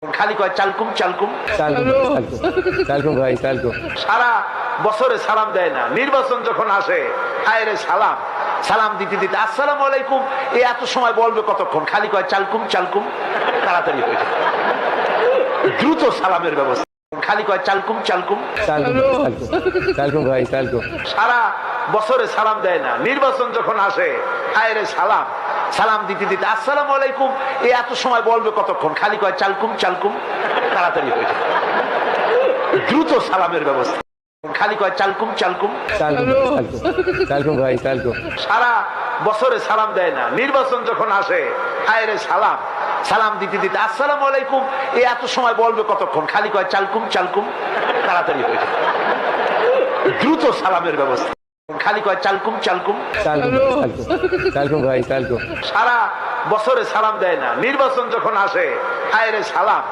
খালি কয় চালকুম চালকুম চালকুম ভাই চালকুম। সারা বছরে সালাম দেয় না, নির্বাচন যখন আসে হায় রে সালাম, সালাম দিতে দিতে আসসালামু আলাইকুম এ এত সময় বলবে কতক্ষণ, খালি কয় চালকুম চালকুম, তাড়াতাড়ি হয়ে যায়, দ্রুত সালামের ব্যবস্থা। খালি কয় চালকুম চালকুম চালকুম ভাই চালকুম। সারা বছরে সালাম দেয় না, নির্বাচন যখন আসে হায় রে সালাম, সালাম দিতে দিতে আসসালামু আলাইকুম এ এত সময় বলবে কতক্ষণ, খালি কয় চালকুম চালকুম, তাড়াতাড়ি হয়ে যায়, দ্রুত সালামের ব্যবস্থা। খালি কয় চালকুম চালকুম চালকুম ভাই চালকুম। সারা বছরে সালাম দেয় না, নির্বাচন যখন আসে হায় রে সালাম, সালাম দিতে দিতে আসসালামু আলাইকুম এ এত সময় বলবে কতক্ষণ, খালি কয় চালকুম চালকুম, তাড়াতাড়ি হয়ে যায়, দ্রুত সালামের ব্যবস্থা। খালি কয় চালকুম চালকুম চালকুম ভাই চালকুম। সারা বছরে সালাম দেয় না, নির্বাচন যখন আসে হায় রে সালাম,